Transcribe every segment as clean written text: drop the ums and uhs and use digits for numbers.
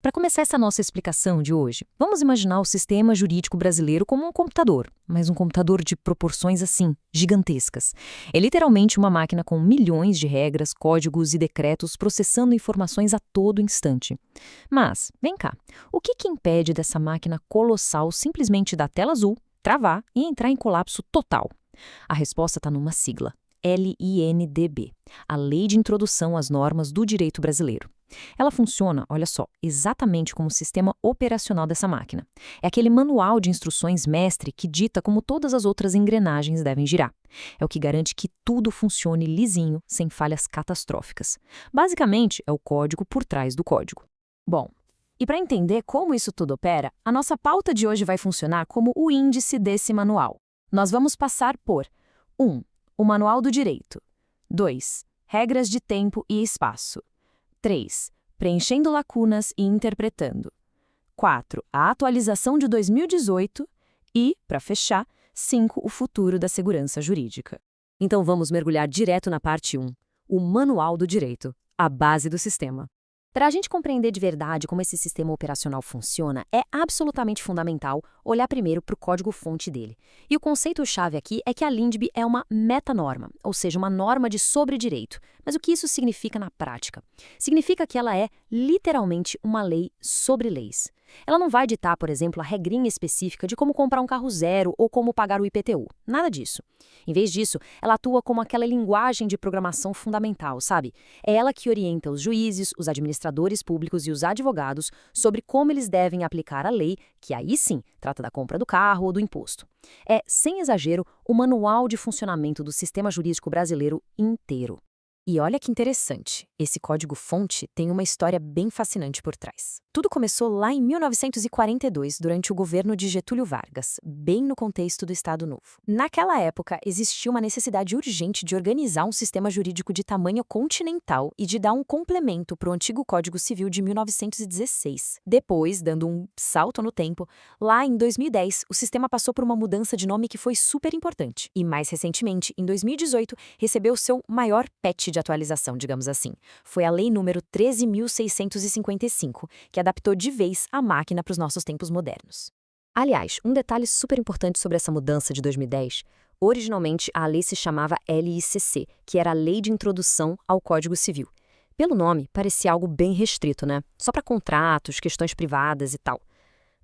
Para começar essa nossa explicação de hoje, vamos imaginar o sistema jurídico brasileiro como um computador, mas um computador de proporções assim, gigantescas. É literalmente uma máquina com milhões de regras, códigos e decretos processando informações a todo instante. Mas, vem cá, o que impede dessa máquina colossal simplesmente dar tela azul, travar e entrar em colapso total? A resposta está numa sigla. LINDB, a Lei de Introdução às Normas do Direito Brasileiro. Ela funciona, olha só, exatamente como o sistema operacional dessa máquina. É aquele manual de instruções mestre que dita como todas as outras engrenagens devem girar. É o que garante que tudo funcione lisinho, sem falhas catastróficas. Basicamente, é o código por trás do código. Bom, e para entender como isso tudo opera, a nossa pauta de hoje vai funcionar como o índice desse manual. Nós vamos passar por 1. O Manual do Direito. 2. Regras de tempo e espaço. 3. Preenchendo lacunas e interpretando. 4. A atualização de 2018. E, para fechar, 5. O futuro da segurança jurídica. Então vamos mergulhar direto na parte 1. O Manual do Direito, a base do sistema. Para a gente compreender de verdade como esse sistema operacional funciona, é absolutamente fundamental olhar primeiro para o código-fonte dele. E o conceito-chave aqui é que a LINDB é uma metanorma, ou seja, uma norma de sobredireito. Mas o que isso significa na prática? Significa que ela é, literalmente, uma lei sobre leis. Ela não vai ditar, por exemplo, a regrinha específica de como comprar um carro zero ou como pagar o IPTU. Nada disso. Em vez disso, ela atua como aquela linguagem de programação fundamental, sabe? É ela que orienta os juízes, os administradores públicos e os advogados sobre como eles devem aplicar a lei, que aí sim trata da compra do carro ou do imposto. É, sem exagero, o manual de funcionamento do sistema jurídico brasileiro inteiro. E olha que interessante, esse código-fonte tem uma história bem fascinante por trás. Tudo começou lá em 1942, durante o governo de Getúlio Vargas, bem no contexto do Estado Novo. Naquela época, existia uma necessidade urgente de organizar um sistema jurídico de tamanho continental e de dar um complemento para o antigo Código Civil de 1916. Depois, dando um salto no tempo, lá em 2010, o sistema passou por uma mudança de nome que foi super importante. E mais recentemente, em 2018, recebeu seu maior patch de atualização, digamos assim. Foi a Lei número 13.655, que adaptou de vez a máquina para os nossos tempos modernos. Aliás, um detalhe super importante sobre essa mudança de 2010, originalmente a lei se chamava LICC, que era a Lei de Introdução ao Código Civil. Pelo nome, parecia algo bem restrito, né? Só para contratos, questões privadas e tal.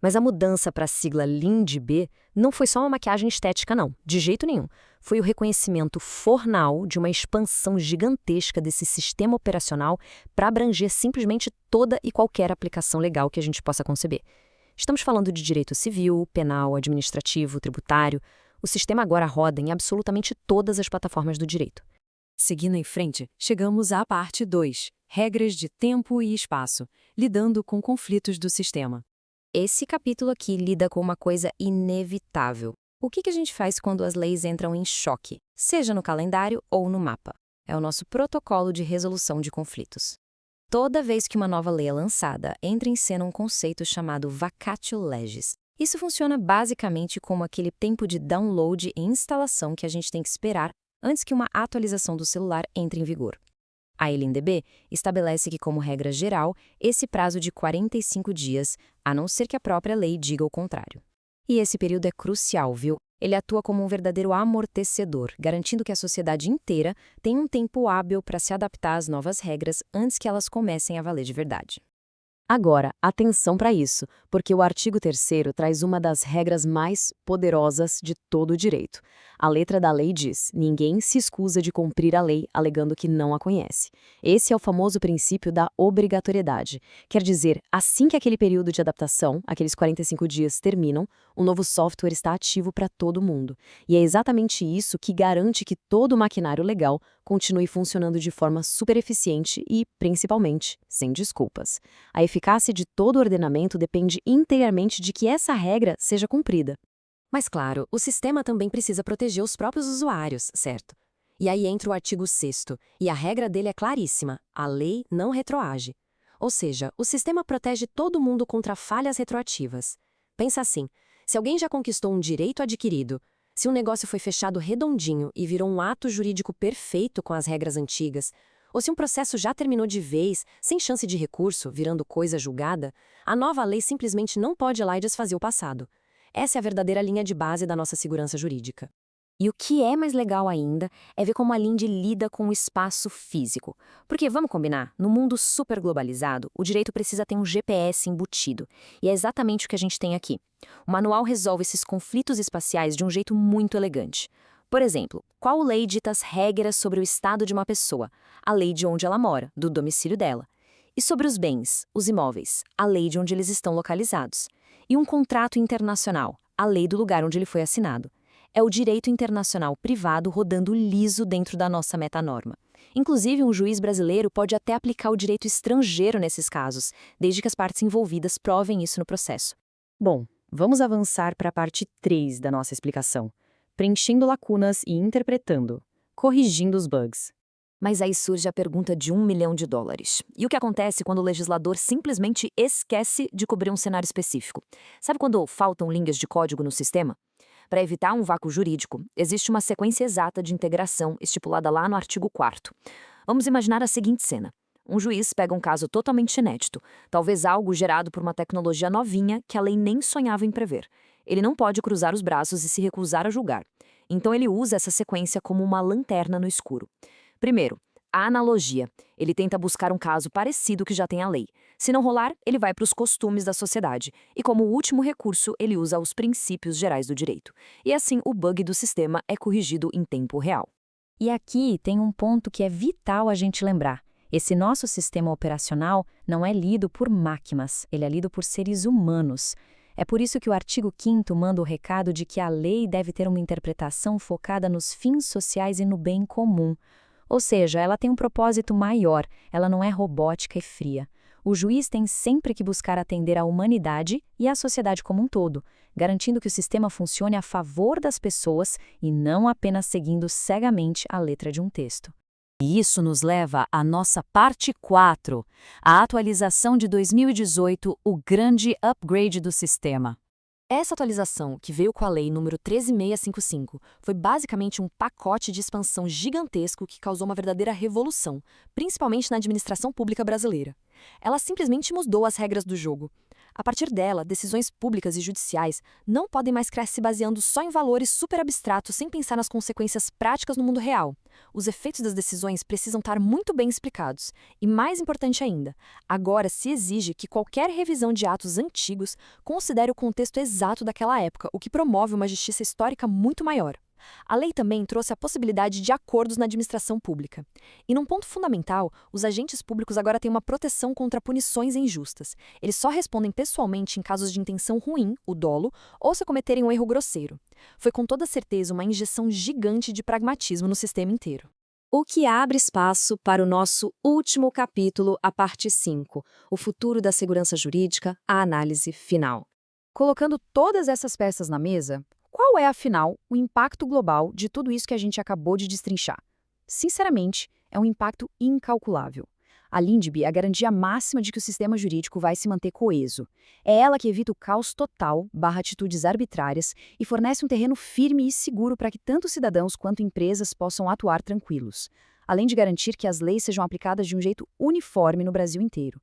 Mas a mudança para a sigla LINDB não foi só uma maquiagem estética, não, de jeito nenhum. Foi o reconhecimento formal de uma expansão gigantesca desse sistema operacional para abranger simplesmente toda e qualquer aplicação legal que a gente possa conceber. Estamos falando de direito civil, penal, administrativo, tributário. O sistema agora roda em absolutamente todas as plataformas do direito. Seguindo em frente, chegamos à parte 2, regras de tempo e espaço, lidando com conflitos do sistema. Esse capítulo aqui lida com uma coisa inevitável. O que a gente faz quando as leis entram em choque, seja no calendário ou no mapa? É o nosso protocolo de resolução de conflitos. Toda vez que uma nova lei é lançada, entra em cena um conceito chamado vacatio legis. Isso funciona basicamente como aquele tempo de download e instalação que a gente tem que esperar antes que uma atualização do celular entre em vigor. A LNDB estabelece que, como regra geral, esse prazo de 45 dias, a não ser que a própria lei diga o contrário. E esse período é crucial, viu? Ele atua como um verdadeiro amortecedor, garantindo que a sociedade inteira tenha um tempo hábil para se adaptar às novas regras antes que elas comecem a valer de verdade. Agora, atenção para isso, porque o artigo 3º traz uma das regras mais poderosas de todo o direito. A letra da lei diz: ninguém se escusa de cumprir a lei alegando que não a conhece. Esse é o famoso princípio da obrigatoriedade. Quer dizer, assim que aquele período de adaptação, aqueles 45 dias terminam, o novo software está ativo para todo mundo. E é exatamente isso que garante que todo o maquinário legal continue funcionando de forma super eficiente e, principalmente, sem desculpas. A eficácia de todo o ordenamento depende inteiramente de que essa regra seja cumprida. Mas claro, o sistema também precisa proteger os próprios usuários, certo? E aí entra o artigo 6º, e a regra dele é claríssima: a lei não retroage. Ou seja, o sistema protege todo mundo contra falhas retroativas. Pensa assim, se alguém já conquistou um direito adquirido, se um negócio foi fechado redondinho e virou um ato jurídico perfeito com as regras antigas, ou se um processo já terminou de vez, sem chance de recurso, virando coisa julgada, a nova lei simplesmente não pode ir lá e desfazer o passado. Essa é a verdadeira linha de base da nossa segurança jurídica. E o que é mais legal ainda é ver como a Linde lida com o espaço físico. Porque, vamos combinar, no mundo super globalizado, o direito precisa ter um GPS embutido. E é exatamente o que a gente tem aqui. O manual resolve esses conflitos espaciais de um jeito muito elegante. Por exemplo, qual lei dita as regras sobre o estado de uma pessoa? A lei de onde ela mora, do domicílio dela. E sobre os bens, os imóveis, a lei de onde eles estão localizados. E um contrato internacional, a lei do lugar onde ele foi assinado. É o direito internacional privado rodando liso dentro da nossa metanorma. Inclusive, um juiz brasileiro pode até aplicar o direito estrangeiro nesses casos, desde que as partes envolvidas provem isso no processo. Bom, vamos avançar para a parte 3 da nossa explicação. Preenchendo lacunas e interpretando, corrigindo os bugs. Mas aí surge a pergunta de $1 milhão. E o que acontece quando o legislador simplesmente esquece de cobrir um cenário específico? Sabe quando faltam linhas de código no sistema? Para evitar um vácuo jurídico, existe uma sequência exata de integração estipulada lá no artigo 4º. Vamos imaginar a seguinte cena. Um juiz pega um caso totalmente inédito, talvez algo gerado por uma tecnologia novinha que a lei nem sonhava em prever. Ele não pode cruzar os braços e se recusar a julgar. Então ele usa essa sequência como uma lanterna no escuro. Primeiro, a analogia. Ele tenta buscar um caso parecido que já tem a lei. Se não rolar, ele vai para os costumes da sociedade. E como último recurso, ele usa os princípios gerais do direito. E assim, o bug do sistema é corrigido em tempo real. E aqui tem um ponto que é vital a gente lembrar. Esse nosso sistema operacional não é lido por máquinas, ele é lido por seres humanos. É por isso que o artigo 5º manda o recado de que a lei deve ter uma interpretação focada nos fins sociais e no bem comum. Ou seja, ela tem um propósito maior, ela não é robótica e fria. O juiz tem sempre que buscar atender à humanidade e à sociedade como um todo, garantindo que o sistema funcione a favor das pessoas e não apenas seguindo cegamente a letra de um texto. E isso nos leva à nossa parte 4, a atualização de 2018, o grande upgrade do sistema. Essa atualização, que veio com a Lei número 13655, foi basicamente um pacote de expansão gigantesco que causou uma verdadeira revolução, principalmente na administração pública brasileira. Ela simplesmente mudou as regras do jogo. A partir dela, decisões públicas e judiciais não podem mais crescer se baseando só em valores super abstratos sem pensar nas consequências práticas no mundo real. Os efeitos das decisões precisam estar muito bem explicados. E mais importante ainda, agora se exige que qualquer revisão de atos antigos considere o contexto exato daquela época, o que promove uma justiça histórica muito maior. A lei também trouxe a possibilidade de acordos na administração pública. E num ponto fundamental, os agentes públicos agora têm uma proteção contra punições injustas. Eles só respondem pessoalmente em casos de intenção ruim, o dolo, ou se cometerem um erro grosseiro. Foi com toda certeza uma injeção gigante de pragmatismo no sistema inteiro. O que abre espaço para o nosso último capítulo, a parte 5, o futuro da segurança jurídica, a análise final. Colocando todas essas peças na mesa, qual é, afinal, o impacto global de tudo isso que a gente acabou de destrinchar? Sinceramente, é um impacto incalculável. A LINDB é a garantia máxima de que o sistema jurídico vai se manter coeso. É ela que evita o caos total / atitudes arbitrárias e fornece um terreno firme e seguro para que tanto cidadãos quanto empresas possam atuar tranquilos, além de garantir que as leis sejam aplicadas de um jeito uniforme no Brasil inteiro.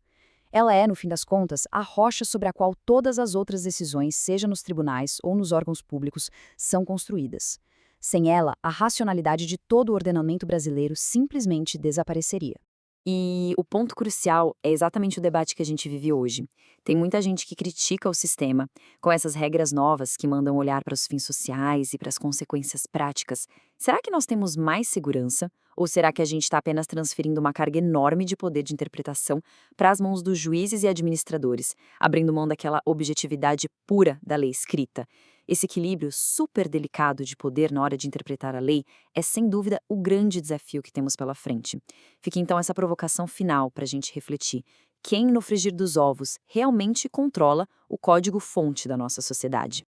Ela é, no fim das contas, a rocha sobre a qual todas as outras decisões, seja nos tribunais ou nos órgãos públicos, são construídas. Sem ela, a racionalidade de todo o ordenamento brasileiro simplesmente desapareceria. E o ponto crucial é exatamente o debate que a gente vive hoje. Tem muita gente que critica o sistema, com essas regras novas que mandam olhar para os fins sociais e para as consequências práticas. Será que nós temos mais segurança? Ou será que a gente está apenas transferindo uma carga enorme de poder de interpretação para as mãos dos juízes e administradores, abrindo mão daquela objetividade pura da lei escrita? Esse equilíbrio super delicado de poder na hora de interpretar a lei é, sem dúvida, o grande desafio que temos pela frente. Fica então essa provocação final para a gente refletir. Quem, no frigir dos ovos, realmente controla o código-fonte da nossa sociedade?